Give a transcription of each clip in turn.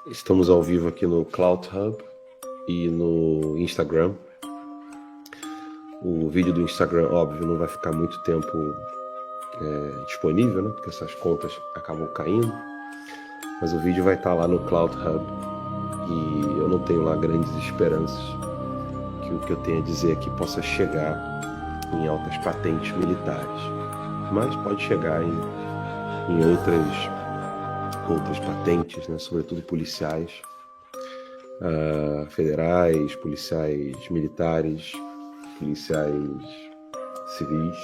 Estamos ao vivo aqui no Cloud Hub e no Instagram. O vídeo do Instagram, óbvio, não vai ficar muito tempo disponível, né? Porque essas contas acabam caindo. Mas o vídeo vai estar lá no Cloud Hub e eu não tenho lá grandes esperanças que o que eu tenho a dizer aqui possa chegar em altas patentes militares. Mas pode chegar em outras patentes, né? Sobretudo policiais, federais, policiais militares, policiais civis.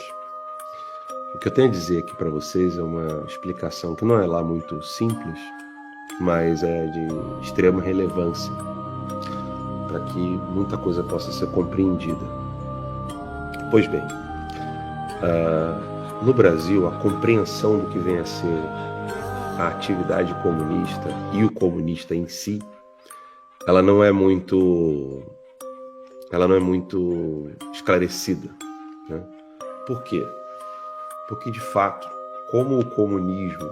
O que eu tenho a dizer aqui para vocês é uma explicação que não é lá muito simples, mas é de extrema relevância para que muita coisa possa ser compreendida. Pois bem, no Brasil, a compreensão do que vem a ser a atividade comunista e o comunista em si, ela não é muito esclarecida, né? Por quê? Porque, de fato, como o comunismo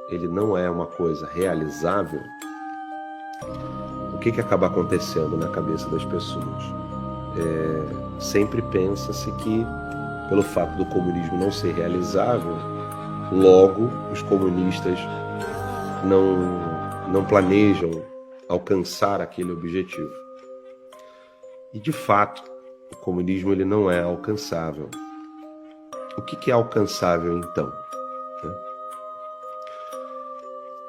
ele não é uma coisa realizável, o que acaba acontecendo na cabeça das pessoas? Sempre pensa-se que, pelo fato do comunismo não ser realizável, logo os comunistas não planejam alcançar aquele objetivo. E, de fato, o comunismo ele não é alcançável. O que é alcançável, então?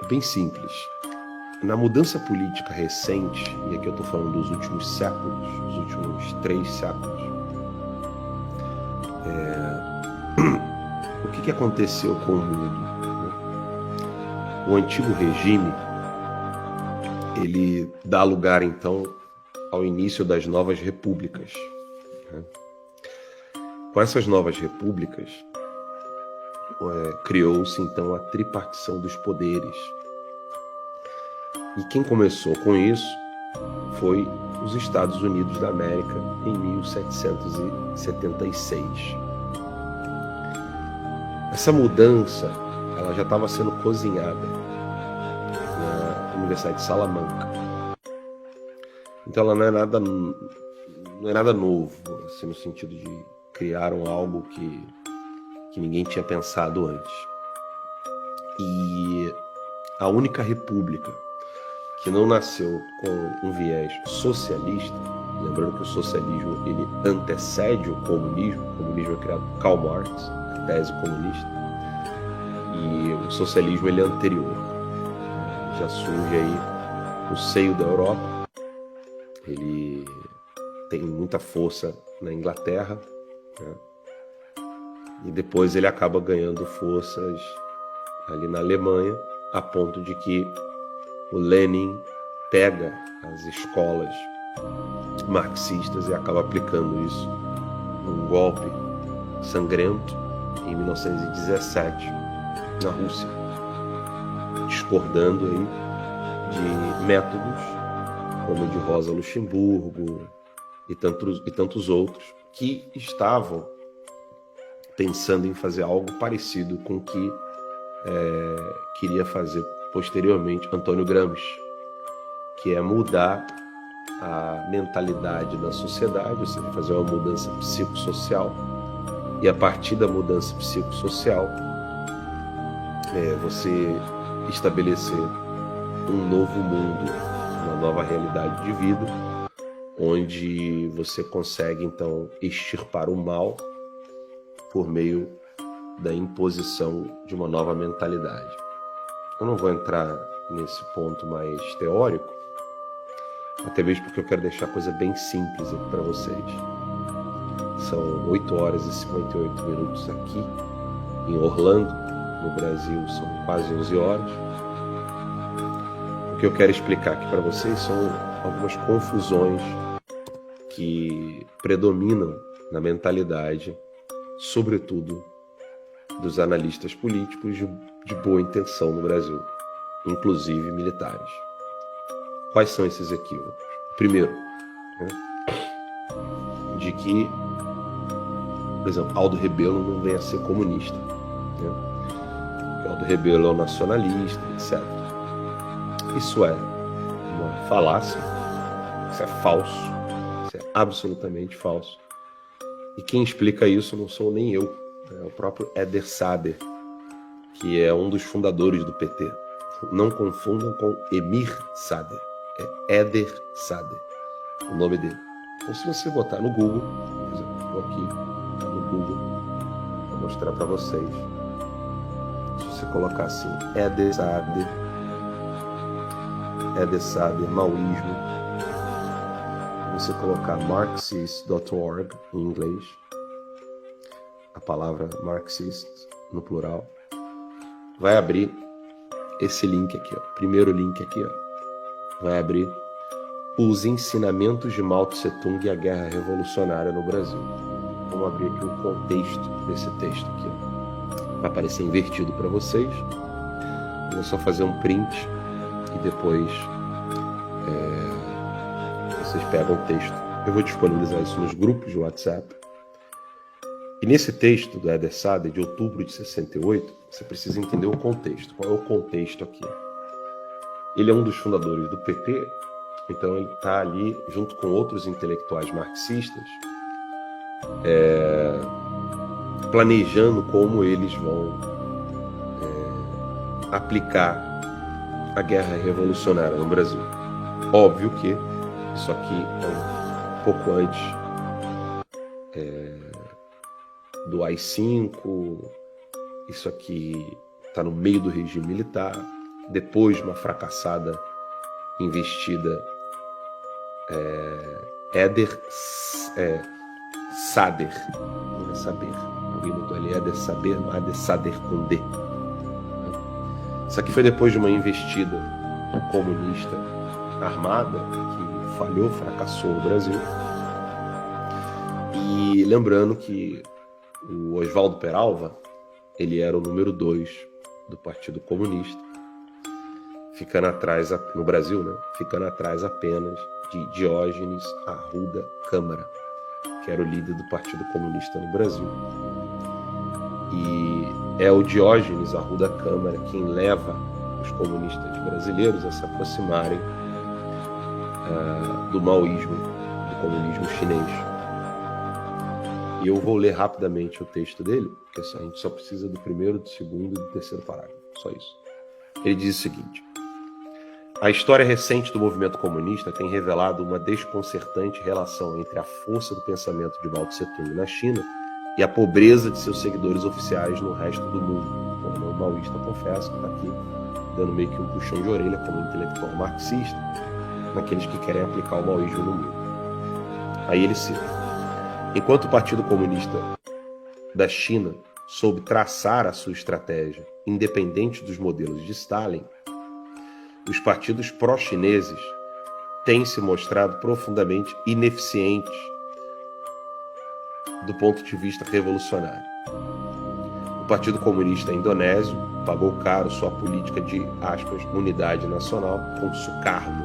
É bem simples. Na mudança política recente, e aqui eu estou falando dos últimos séculos, os últimos 3 séculos, o que aconteceu com o mundo? O antigo regime, ele dá lugar, então, ao início das novas repúblicas. Com essas novas repúblicas, criou-se, então, a tripartição dos poderes. E quem começou com isso foi os Estados Unidos da América, em 1776. Essa mudança ela já estava sendo cozinhada na Universidade de Salamanca. Então ela não é nada novo, assim, no sentido de criaram algo que ninguém tinha pensado antes. E a única república que não nasceu com um viés socialista, lembrando que o socialismo ele antecede o comunismo é criado por Karl Marx, a tese comunista, e o socialismo ele é anterior, já surge aí no seio da Europa, ele tem muita força na Inglaterra, né? E depois ele acaba ganhando forças ali na Alemanha, a ponto de que o Lenin pega as escolas marxistas e acaba aplicando isso num golpe sangrento em 1917 na Rússia, discordando aí de métodos como o de Rosa Luxemburgo e tantos outros que estavam pensando em fazer algo parecido com o que queria fazer posteriormente Antônio Gramsci, que é mudar a mentalidade da sociedade, ou seja, fazer uma mudança psicossocial, e a partir da mudança psicossocial você estabelecer um novo mundo, uma nova realidade de vida, onde você consegue então extirpar o mal por meio da imposição de uma nova mentalidade. Eu não vou entrar nesse ponto mais teórico, até mesmo porque eu quero deixar a coisa bem simples aqui para vocês. São 8 horas e 58 minutos aqui em Orlando, no Brasil são quase 11 horas. O que eu quero explicar aqui para vocês são algumas confusões que predominam na mentalidade, sobretudo dos analistas políticos de boa intenção no Brasil, inclusive militares. Quais são esses equívocos? Primeiro, de que, por exemplo, Aldo Rebelo não vem a ser comunista, Aldo Rebelo é um nacionalista, etc. Isso é uma falácia, isso é falso, isso é absolutamente falso. E quem explica isso não sou nem eu, é o próprio Eder Sader, que é um dos fundadores do PT. Não confundam com Emir Sader, é Eder Sader, o nome dele. Então, se você botar no Google, por exemplo, estou aqui tá no Google, vou mostrar para vocês. Se você colocar assim, Eder Sader, maoísmo, você colocar marxist.org em inglês, a palavra marxist no plural, vai abrir esse link aqui, ó, primeiro link aqui, ó, vai abrir os ensinamentos de Mao Tse Tung e a guerra revolucionária no Brasil. Vamos abrir aqui o contexto desse texto aqui, ó. Vai aparecer invertido para vocês. Eu vou só fazer um print e depois vocês pegam o texto. Eu vou disponibilizar isso nos grupos de WhatsApp. E nesse texto do Eder Sader, de outubro de 68, você precisa entender o contexto. Qual é o contexto aqui? Ele é um dos fundadores do PT, então ele está ali junto com outros intelectuais marxistas, planejando como eles vão aplicar a guerra revolucionária no Brasil. Óbvio que isso aqui é um pouco antes do AI-5, isso aqui está no meio do regime militar, depois de uma fracassada investida Eder Sader, não é saber, alguém mudou ali, Eder Sader com D. Isso aqui foi depois de uma investida comunista armada que falhou, fracassou no Brasil. E lembrando que o Oswaldo Peralva, ele era o número 2 do Partido Comunista, ficando atrás, no Brasil, né? Ficando atrás apenas de Diógenes Arruda Câmara, que era o líder do Partido Comunista no Brasil. E é o Diógenes Arruda Câmara quem leva os comunistas brasileiros a se aproximarem do maoísmo, do comunismo chinês. E eu vou ler rapidamente o texto dele, porque a gente só precisa do primeiro, do segundo e do terceiro parágrafo, só isso. Ele diz o seguinte: a história recente do movimento comunista tem revelado uma desconcertante relação entre a força do pensamento de Mao Tse Tung na China e a pobreza de seus seguidores oficiais no resto do mundo. Como o maoísta confessa que está aqui dando meio que um puxão de orelha como intelectual marxista naqueles que querem aplicar o maoísmo no mundo. Aí ele cita: enquanto o Partido Comunista da China soube traçar a sua estratégia independente dos modelos de Stalin, os partidos pró-chineses têm se mostrado profundamente ineficientes do ponto de vista revolucionário. O Partido Comunista Indonésio pagou caro sua política de, aspas, unidade nacional com Sukarno.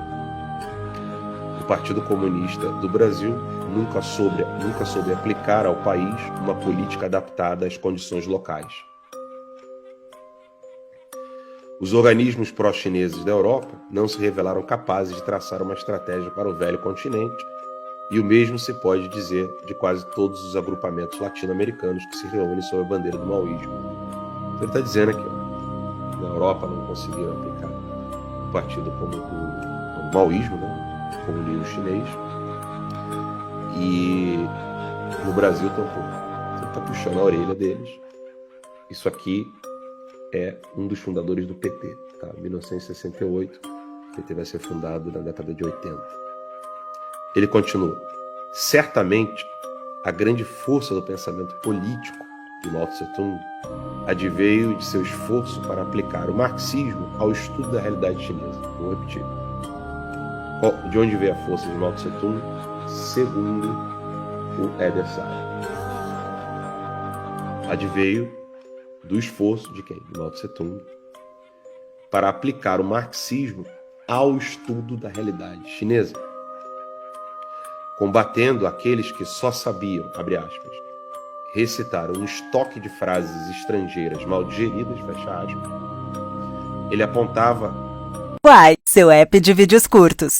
O Partido Comunista do Brasil nunca soube aplicar ao país uma política adaptada às condições locais. Os organismos pró-chineses da Europa não se revelaram capazes de traçar uma estratégia para o velho continente, e o mesmo se pode dizer de quase todos os agrupamentos latino-americanos que se reúnem sob a bandeira do maoísmo. Então ele está dizendo aqui, ó, na Europa não conseguiram aplicar o partido como o maoísmo, né, o comunismo chinês, e no Brasil tampouco. Ele está puxando a orelha deles. Isso aqui é um dos fundadores do PT, tá? 1968, o PT vai ser fundado na década de 80. Ele continua: certamente a grande força do pensamento político de Mao Tse Tung adveio de seu esforço para aplicar o marxismo ao estudo da realidade chinesa. Vou repetir. De onde veio a força de Mao Tse Tung? Segundo o Eder Sader, adveio do esforço de quem? De Mao Tse Tung, para aplicar o marxismo ao estudo da realidade chinesa, combatendo aqueles que só sabiam, abre aspas, recitar um estoque de frases estrangeiras mal digeridas, fecha aspas. Ele apontava Uai, seu app de vídeos curtos.